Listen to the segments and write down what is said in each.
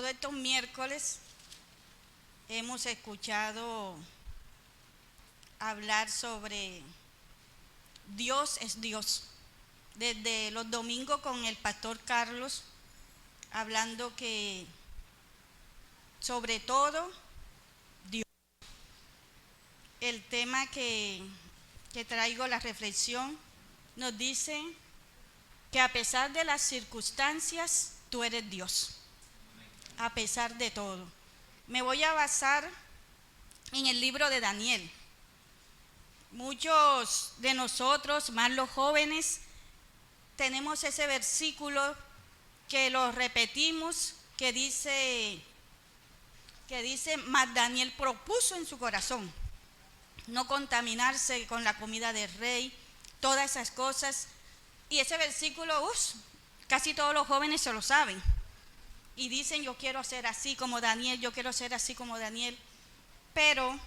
todos estos miércoles hemos escuchado hablar sobre Dios es Dios. Desde los domingos con el pastor Carlos, hablando que sobre todo Dios. El tema que traigo, la reflexión, nos dice que a pesar de las circunstancias, tú eres Dios. A pesar de todo. Me voy a basar en el libro de Daniel. Muchos de nosotros, más los jóvenes, tenemos ese versículo que lo repetimos, que dice, mas Daniel propuso en su corazón no contaminarse con la comida del rey, todas esas cosas. Y ese versículo, casi todos los jóvenes se lo saben. Y dicen, yo quiero ser así como Daniel, yo quiero ser así como Daniel. Pero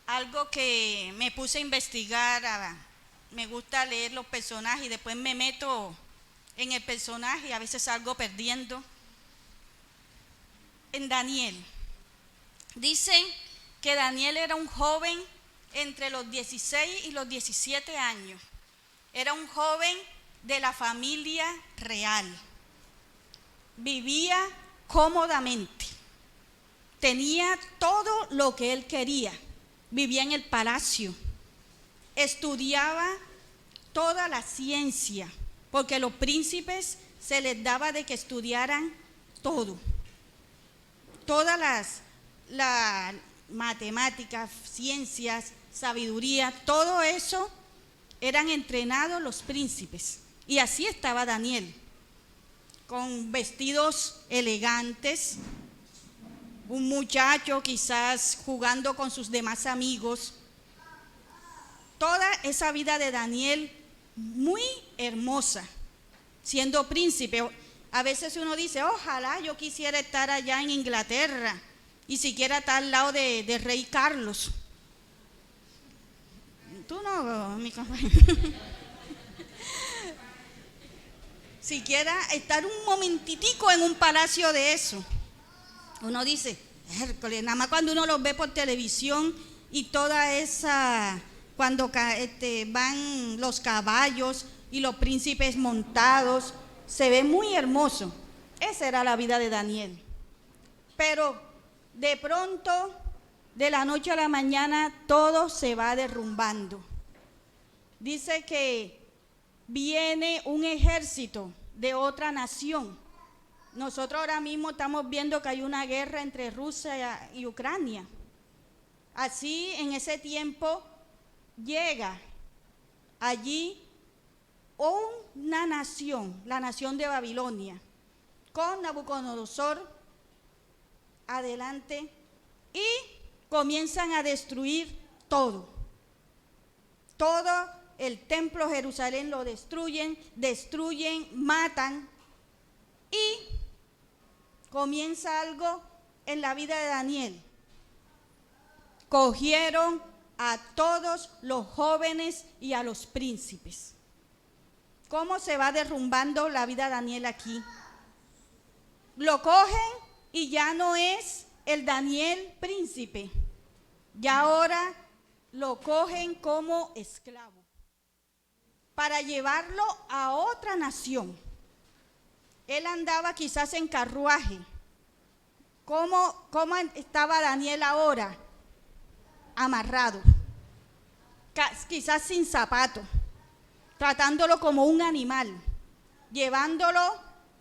algo que me puse a investigar, me gusta leer los personajes y después me meto en el personaje y a veces salgo perdiendo. En Daniel, dicen que Daniel era un joven entre los 16 y los 17 años. Era un joven de la familia real. Vivía cómodamente. Tenía todo lo que él quería. Vivía en el palacio. Estudiaba toda la ciencia, porque a los príncipes se les daba de que estudiaran todo. Todas las matemáticas, ciencias, sabiduría, todo eso eran entrenados los príncipes. Y así estaba Daniel, con vestidos elegantes, un muchacho quizás jugando con sus demás amigos. Toda esa vida de Daniel muy hermosa, siendo príncipe. A veces uno dice, ojalá yo quisiera estar allá en Inglaterra y siquiera estar al lado de rey Carlos. Tú no, mi compañero. Siquiera estar un momentitico en un palacio de eso. Uno dice, Hércules, nada más cuando uno los ve por televisión y toda esa, cuando van los caballos y los príncipes montados, se ve muy hermoso. Esa era la vida de Daniel. Pero de pronto, de la noche a la mañana, todo se va derrumbando. Dice que viene un ejército de otra nación. Nosotros ahora mismo estamos viendo que hay una guerra entre Rusia y Ucrania. Así, en ese tiempo, llega allí una nación, la nación de Babilonia, con Nabucodonosor adelante, y comienzan a destruir todo. Todo el templo de Jerusalén lo destruyen, matan, y comienza algo en la vida de Daniel. Cogieron a todos los jóvenes y a los príncipes. ¿Cómo se va derrumbando la vida de Daniel aquí? Lo cogen y ya no es el Daniel príncipe. Ya ahora lo cogen como esclavo para llevarlo a otra nación. Él andaba quizás en carruaje. ¿Cómo estaba Daniel ahora? Amarrado, quizás sin zapatos, tratándolo como un animal, llevándolo,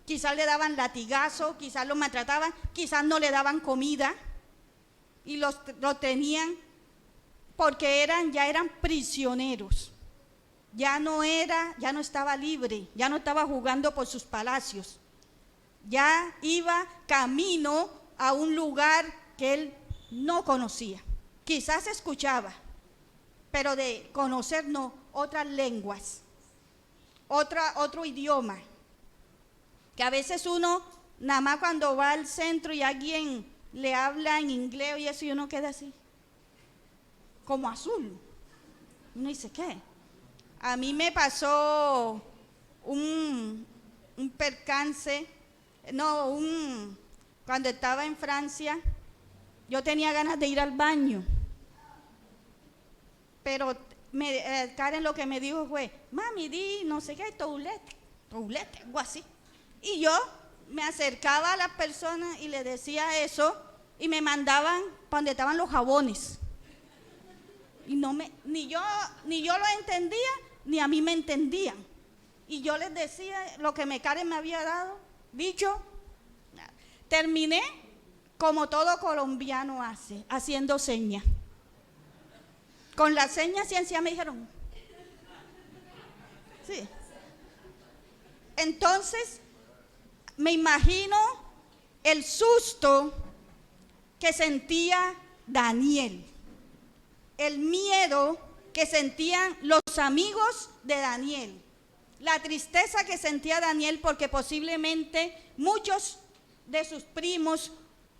quizás le daban latigazos, quizás lo maltrataban, quizás no le daban comida y lo tenían porque ya eran prisioneros. Ya no estaba libre, ya no estaba jugando por sus palacios, ya iba camino a un lugar que él no conocía. Quizás escuchaba, pero de conocer no, otras lenguas, otro idioma, que a veces uno, nada más cuando va al centro y alguien le habla en inglés y eso, y uno queda así, como azul. Uno dice, ¿qué? A mí me pasó un percance No, cuando estaba en Francia, yo tenía ganas de ir al baño, pero Karen lo que me dijo fue, mami, di no sé qué, toulette, algo así. Y yo me acercaba a las personas y les decía eso y me mandaban para donde estaban los jabones. Y ni yo lo entendía, ni a mí me entendían. Y yo les decía lo que Karen me había dicho. Terminé como todo colombiano hace, haciendo señas. Con las señas ciencia me dijeron. Sí. Entonces, me imagino el susto que sentía Daniel, el miedo que sentían los amigos de Daniel, la tristeza que sentía Daniel porque posiblemente muchos de sus primos,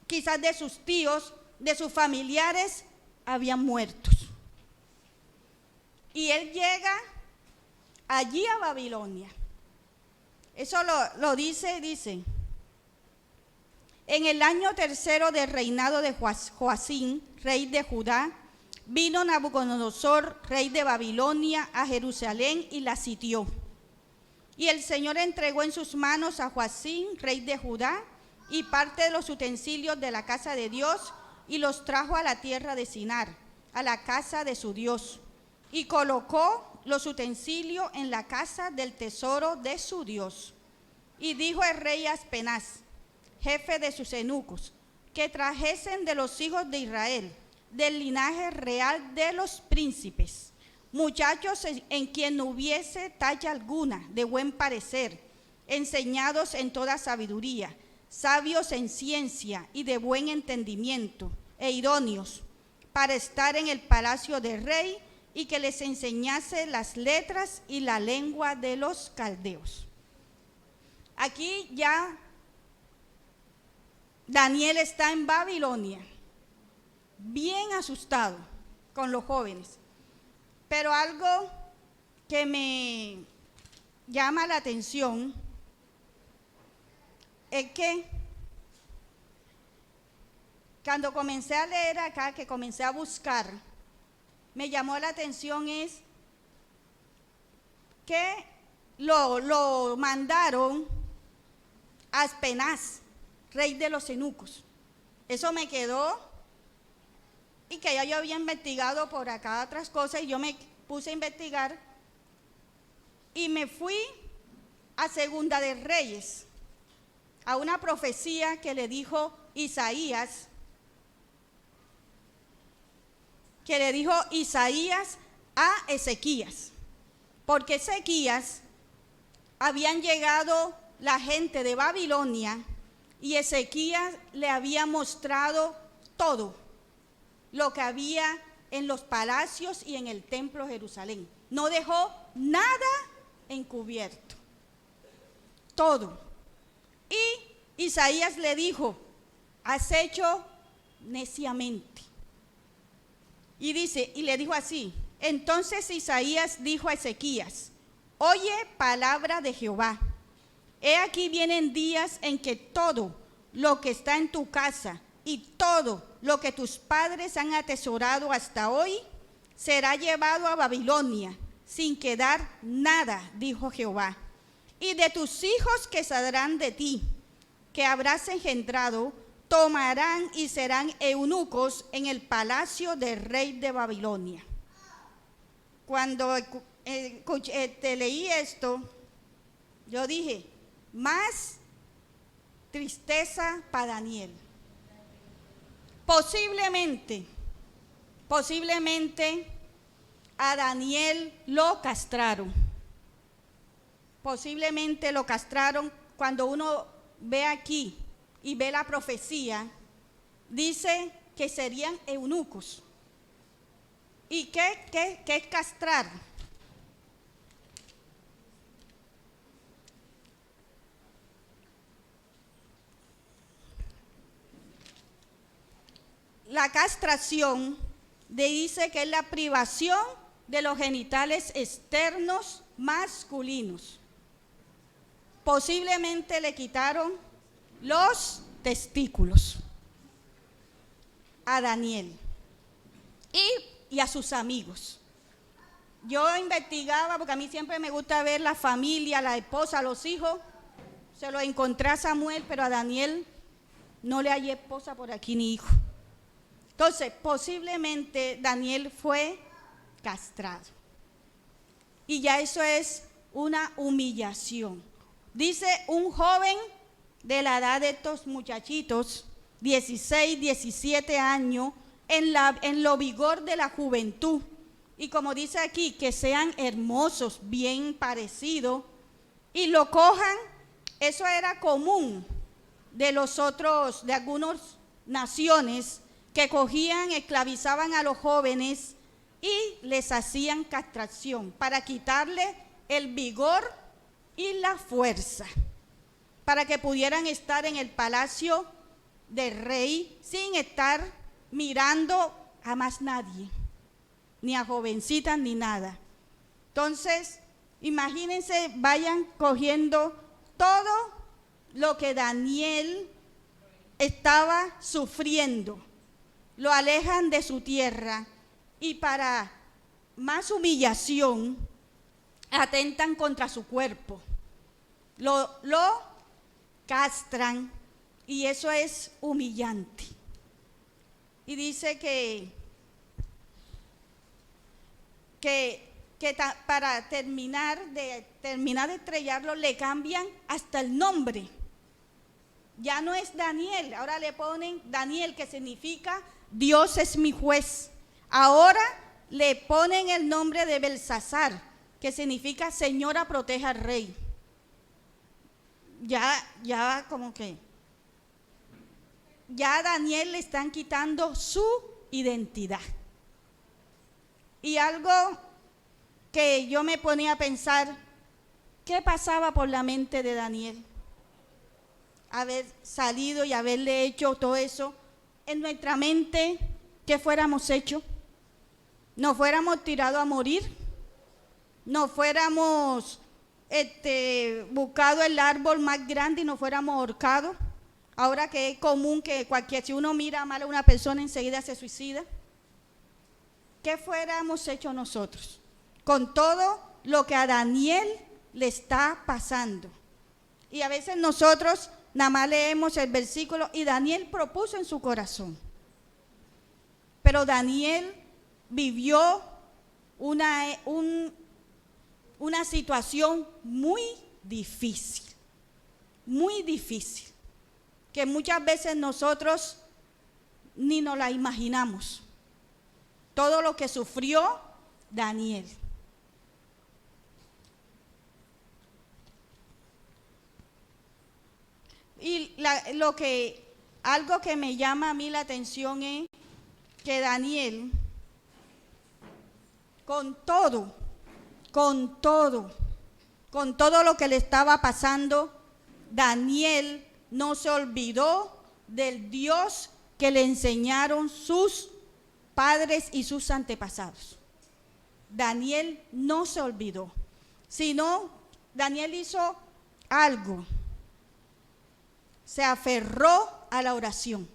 quizás de sus tíos, de sus familiares, habían muerto. Y él llega allí a Babilonia. Eso lo dice, en el año 3 del reinado de Joacín, rey de Judá, vino Nabucodonosor, rey de Babilonia, a Jerusalén y la sitió. Y el Señor entregó en sus manos a Joacín, rey de Judá, y parte de los utensilios de la casa de Dios, y los trajo a la tierra de Sinar, a la casa de su Dios, y colocó los utensilios en la casa del tesoro de su Dios. Y dijo el rey a Aspenaz, jefe de sus eunucos, que trajesen de los hijos de Israel, del linaje real de los príncipes, muchachos en quien no hubiese talla alguna, de buen parecer, enseñados en toda sabiduría, sabios en ciencia y de buen entendimiento, e idóneos para estar en el palacio del rey, y que les enseñase las letras y la lengua de los caldeos. Aquí ya Daniel está en Babilonia, bien asustado con los jóvenes. Pero algo que me llama la atención es que cuando comencé a leer acá, que comencé a buscar, me llamó la atención es que lo mandaron a Aspenaz, rey de los eunucos. Eso me quedó, y que ya yo había investigado por acá otras cosas, y yo me puse a investigar, y me fui a Segunda de Reyes, a una profecía que le dijo Isaías, a Ezequías, porque Ezequías habían llegado la gente de Babilonia y Ezequías le había mostrado todo lo que había en los palacios y en el templo de Jerusalén. No dejó nada encubierto, todo. Y Isaías le dijo, has hecho neciamente. Y le dijo así, entonces Isaías dijo a Ezequías, oye palabra de Jehová, he aquí vienen días en que todo lo que está en tu casa y todo lo que tus padres han atesorado hasta hoy, será llevado a Babilonia, sin quedar nada, dijo Jehová. Y de tus hijos que saldrán de ti, que habrás engendrado, tomarán y serán eunucos en el palacio del rey de Babilonia. Cuando leí esto, yo dije, más tristeza para Daniel. Posiblemente a Daniel lo castraron. Posiblemente lo castraron. Cuando uno ve aquí y ve la profecía, dice que serían eunucos. ¿Y qué es castrar? La castración dice que es la privación de los genitales externos masculinos. Posiblemente le quitaron los testículos a Daniel y a sus amigos. Yo investigaba, porque a mí siempre me gusta ver la familia, la esposa, los hijos. Se lo encontré a Samuel, pero a Daniel no le hallé esposa por aquí ni hijo. Entonces, posiblemente Daniel fue castrado. Y ya eso es una humillación. Dice un joven de la edad de estos muchachitos, 16, 17 años, en lo vigor de la juventud. Y como dice aquí, que sean hermosos, bien parecidos, y lo cojan. Eso era común de los otros, de algunas naciones que cogían, esclavizaban a los jóvenes y les hacían castración para quitarle el vigor y la fuerza, para que pudieran estar en el palacio del rey sin estar mirando a más nadie, ni a jovencitas ni nada. Entonces, imagínense, vayan cogiendo todo lo que Daniel estaba sufriendo, lo alejan de su tierra y para más humillación atentan contra su cuerpo, lo castran y eso es humillante. Y dice que para terminar de estrellarlo le cambian hasta el nombre. Ya no es Daniel, ahora le ponen Daniel, que significa Dios es mi juez. Ahora le ponen el nombre de Belsasar, que significa Señora proteja al rey. Ya como que ya a Daniel le están quitando su identidad. Y algo que yo me ponía a pensar, ¿qué pasaba por la mente de Daniel? Haber salido y haberle hecho todo eso en nuestra mente, ¿qué fuéramos hecho? ¿Nos fuéramos tirados a morir? ¿Nos fuéramos buscado el árbol más grande y nos fuéramos ahorcados? Ahora que es común que si uno mira mal a una persona enseguida se suicida. ¿Qué fuéramos hecho nosotros con todo lo que a Daniel le está pasando? Y a veces nosotros nada más leemos el versículo y Daniel propuso en su corazón. Pero Daniel vivió una situación muy difícil, que muchas veces nosotros ni nos la imaginamos. Todo lo que sufrió Daniel. Y algo que me llama a mí la atención es que Daniel, con todo lo que le estaba pasando, Daniel no se olvidó del Dios que le enseñaron sus padres y sus antepasados. Daniel no se olvidó, sino Daniel hizo algo. Se aferró a la oración.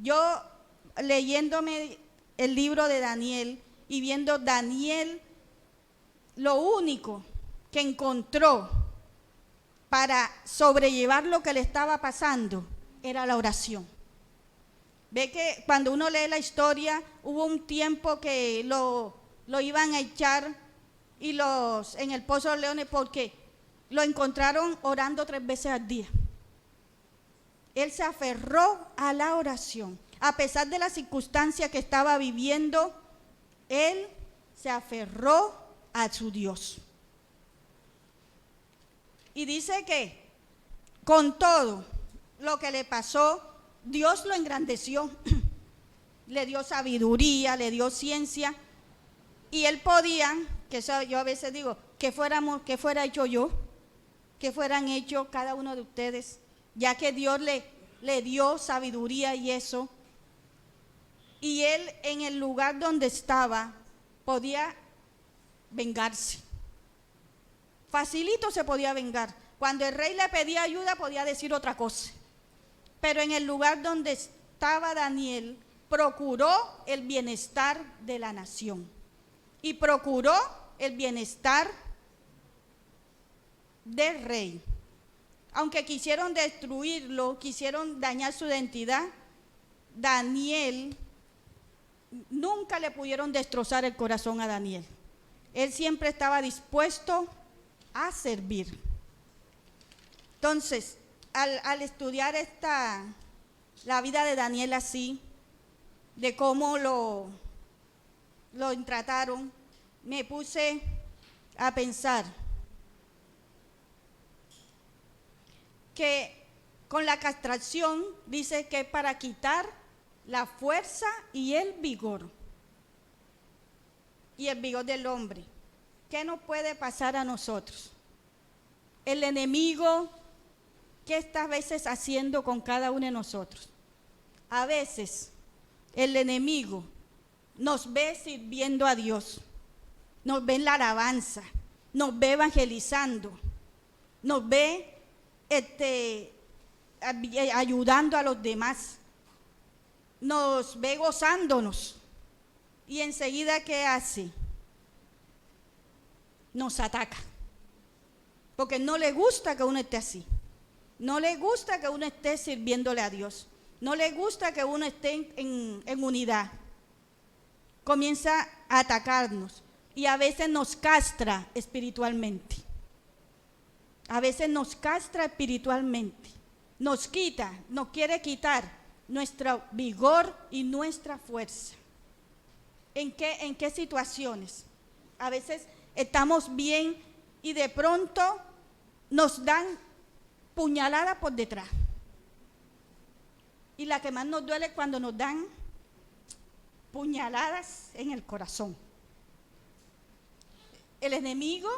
Yo leyéndome el libro de Daniel y viendo Daniel, lo único que encontró para sobrellevar lo que le estaba pasando era la oración. Ve que cuando uno lee la historia, hubo un tiempo que lo iban a echar en el pozo de leones porque lo encontraron orando 3 veces al día. Él se aferró a la oración. A pesar de las circunstancias que estaba viviendo, él se aferró a su Dios. Y dice que con todo lo que le pasó, Dios lo engrandeció, le dio sabiduría, le dio ciencia, y él podía, que eso yo a veces digo, que fuera hecho yo, que fueran hecho cada uno de ustedes, ya que Dios le dio sabiduría y eso, y él en el lugar donde estaba podía vengarse. Facilito se podía vengar, Cuando el rey le pedía ayuda podía decir otra cosa. Pero en el lugar donde estaba Daniel, procuró el bienestar de la nación. Y procuró el bienestar del rey. Aunque quisieron destruirlo, quisieron dañar su identidad, Daniel, nunca le pudieron destrozar el corazón a Daniel. Él siempre estaba dispuesto a servir. Entonces, al estudiar la vida de Daniel así, de cómo lo trataron, me puse a pensar que con la castración dice que es para quitar la fuerza y el vigor del hombre. ¿Qué nos puede pasar a nosotros? El enemigo, ¿qué está a veces haciendo con cada uno de nosotros? A veces el enemigo nos ve sirviendo a Dios, nos ve en la alabanza, nos ve evangelizando, nos ve ayudando a los demás, nos ve gozándonos, y enseguida ¿qué hace? Nos ataca, porque no le gusta que uno esté así, no le gusta que uno esté sirviéndole a Dios, no le gusta que uno esté en unidad. Comienza a atacarnos y a veces nos castra espiritualmente. A veces nos castra espiritualmente, nos quiere quitar nuestro vigor y nuestra fuerza. ¿En qué situaciones? A veces estamos bien y de pronto nos dan puñalada por detrás. Y la que más nos duele es cuando nos dan puñaladas en el corazón. El enemigo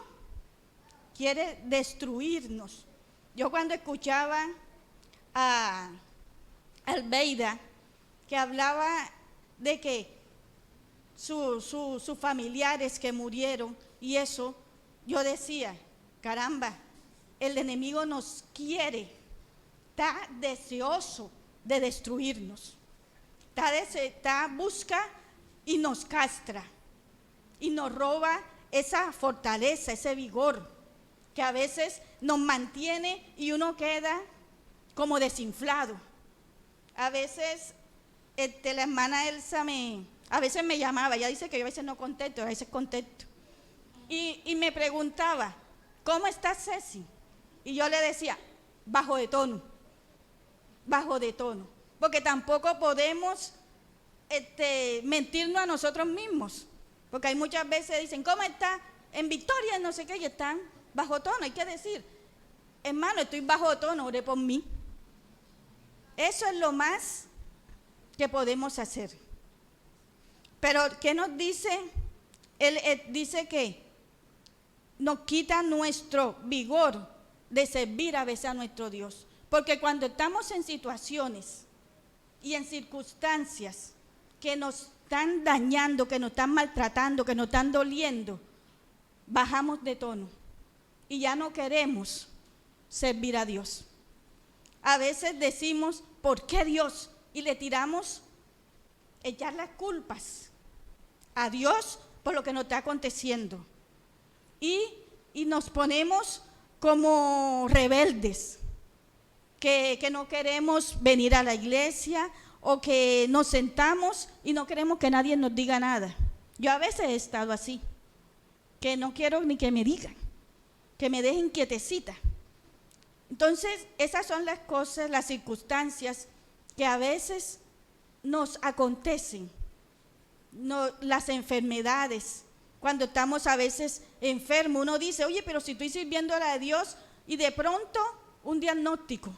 quiere destruirnos. Yo cuando escuchaba a Albeida, que hablaba de que sus familiares que murieron y eso, yo decía, caramba, el enemigo nos quiere, está deseoso de destruirnos, busca y nos castra y nos roba esa fortaleza, ese vigor que a veces nos mantiene y uno queda como desinflado. A veces la hermana Elsa a veces me llamaba, ella dice que yo a veces no contesto, a veces contesto, y me preguntaba, ¿cómo estás, Ceci? Y yo le decía, bajo de tono, porque tampoco podemos mentirnos a nosotros mismos, porque hay muchas veces dicen, ¿cómo está? En victoria, no sé qué, y están bajo tono. Hay que decir, hermano, estoy bajo tono, ore por mí. Eso es lo más que podemos hacer. Pero ¿qué nos dice? Él dice que nos quita nuestro vigor de servir a veces a nuestro Dios. Porque cuando estamos en situaciones y en circunstancias que nos están dañando, que nos están maltratando, que nos están doliendo, bajamos de tono y ya no queremos servir a Dios. A veces decimos, ¿por qué Dios? Y le tiramos echar las culpas a Dios por lo que nos está aconteciendo. Y nos ponemos como rebeldes, que no queremos venir a la iglesia, o que nos sentamos y no queremos que nadie nos diga nada. Yo a veces he estado así, que no quiero ni que me digan, que me dejen quietecita. Entonces, esas son las cosas, las circunstancias que a veces nos acontecen, las enfermedades. Cuando estamos a veces enfermos, uno dice, oye, pero si estoy sirviendo a Dios, y de pronto un diagnóstico,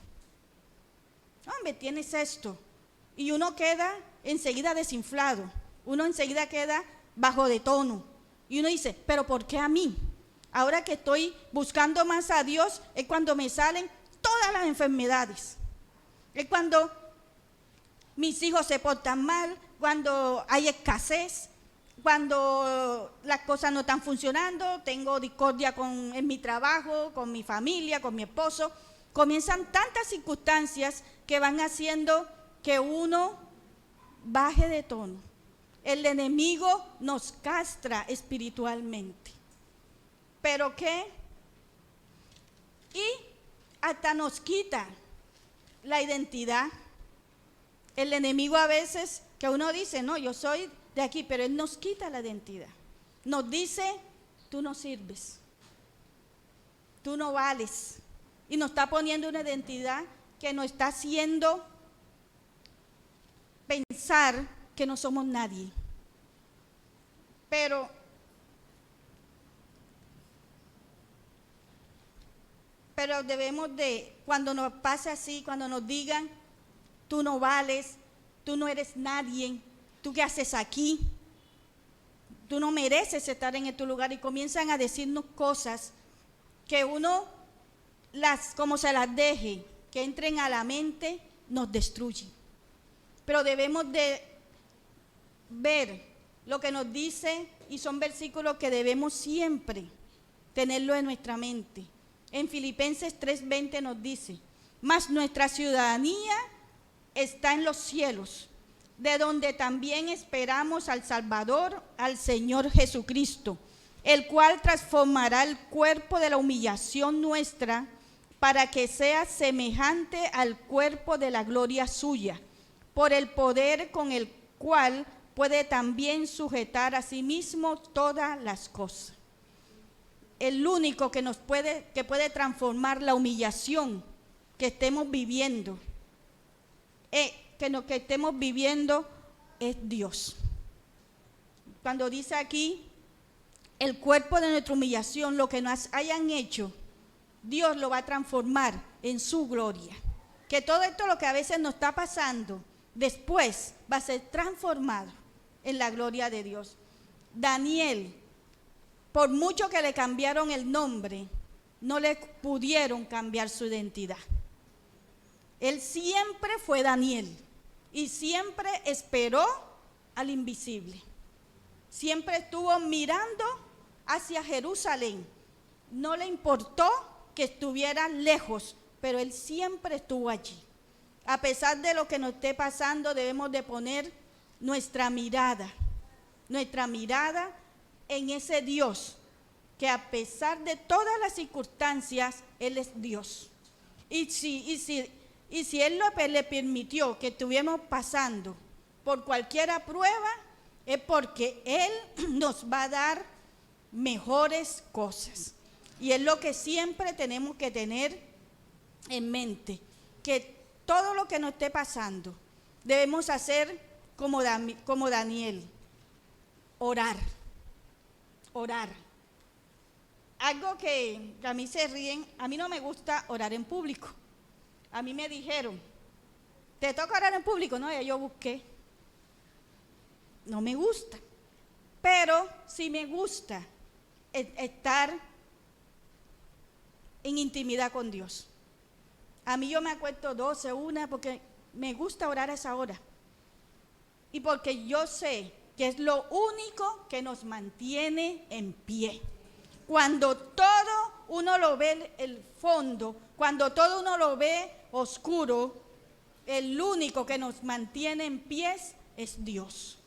hombre, tienes esto, y uno queda enseguida desinflado, uno enseguida queda bajo de tono, y uno dice, pero ¿por qué a mí? Ahora que estoy buscando más a Dios, es cuando me salen todas las enfermedades, es cuando mis hijos se portan mal, cuando hay escasez, cuando las cosas no están funcionando, tengo discordia en mi trabajo, con mi familia, con mi esposo. Comienzan tantas circunstancias que van haciendo que uno baje de tono. El enemigo nos castra espiritualmente. ¿Pero qué? Y hasta nos quita la identidad. El enemigo a veces, que uno dice, no, yo soy de aquí, pero él nos quita la identidad. Nos dice, tú no sirves, tú no vales. Y nos está poniendo una identidad que nos está haciendo pensar que no somos nadie. Pero debemos de, cuando nos pase así, cuando nos digan, tú no vales, tú no eres nadie, tú qué haces aquí, tú no mereces estar en tu lugar, y comienzan a decirnos cosas que uno, como se las deje, que entren a la mente, nos destruyen. Pero debemos de ver lo que nos dice, y son versículos que debemos siempre tenerlo en nuestra mente. En Filipenses 3:20 nos dice, mas nuestra ciudadanía está en los cielos, de donde también esperamos al Salvador, al Señor Jesucristo, el cual transformará el cuerpo de la humillación nuestra para que sea semejante al cuerpo de la gloria suya, por el poder con el cual puede también sujetar a sí mismo todas las cosas. El único que puede transformar la humillación que estemos viviendo, que estemos viviendo, es Dios. Cuando dice aquí, el cuerpo de nuestra humillación, lo que nos hayan hecho, Dios lo va a transformar en su gloria. Que todo esto, lo que a veces nos está pasando, después va a ser transformado en la gloria de Dios. Daniel, por mucho que le cambiaron el nombre, no le pudieron cambiar su identidad. Él siempre fue Daniel y siempre esperó al invisible. Siempre estuvo mirando hacia Jerusalén. No le importó que estuviera lejos, pero él siempre estuvo allí. A pesar de lo que nos esté pasando, debemos de poner nuestra mirada en ese Dios, que a pesar de todas las circunstancias, Él es Dios. Y si Él le permitió que estuviéramos pasando por cualquier prueba, es porque Él nos va a dar mejores cosas. Y es lo que siempre tenemos que tener en mente, que todo lo que nos esté pasando, debemos hacer como Daniel, orar. Algo que a mí se ríen, a mí no me gusta orar en público. A mí me dijeron, ¿te toca orar en público? No, yo busqué. No me gusta, pero sí me gusta estar en intimidad con Dios. A mí yo me acuesto 12, 1, porque me gusta orar a esa hora. Y porque yo sé que es lo único que nos mantiene en pie. Cuando todo uno lo ve el fondo, cuando todo uno lo ve oscuro, el único que nos mantiene en pie es Dios.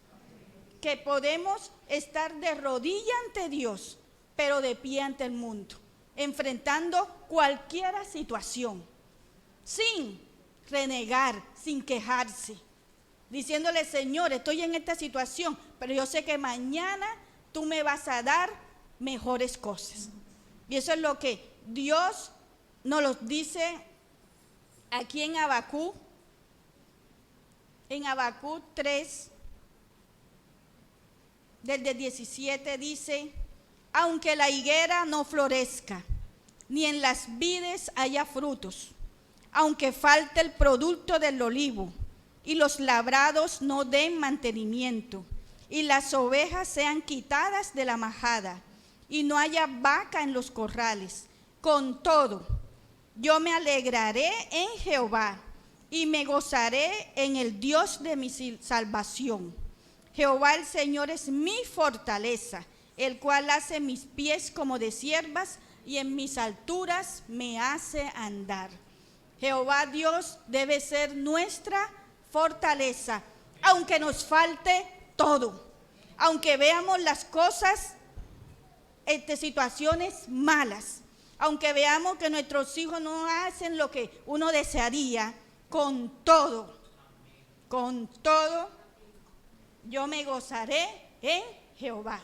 Que podemos estar de rodilla ante Dios, pero de pie ante el mundo, enfrentando cualquier situación, sin renegar, sin quejarse, diciéndole, Señor, estoy en esta situación, pero yo sé que mañana tú me vas a dar mejores cosas. Y eso es lo que Dios nos lo dice aquí en Habacuc 3, desde 17 dice, aunque la higuera no florezca, ni en las vides haya frutos, aunque falte el producto del olivo, y los labrados no den mantenimiento, y las ovejas sean quitadas de la majada, y no haya vaca en los corrales. Con todo, yo me alegraré en Jehová, y me gozaré en el Dios de mi salvación. Jehová el Señor es mi fortaleza, el cual hace mis pies como de ciervas y en mis alturas me hace andar. Jehová Dios debe ser nuestra fortaleza, aunque nos falte todo, aunque veamos las cosas, situaciones malas, aunque veamos que nuestros hijos no hacen lo que uno desearía, con todo, yo me gozaré en Jehová.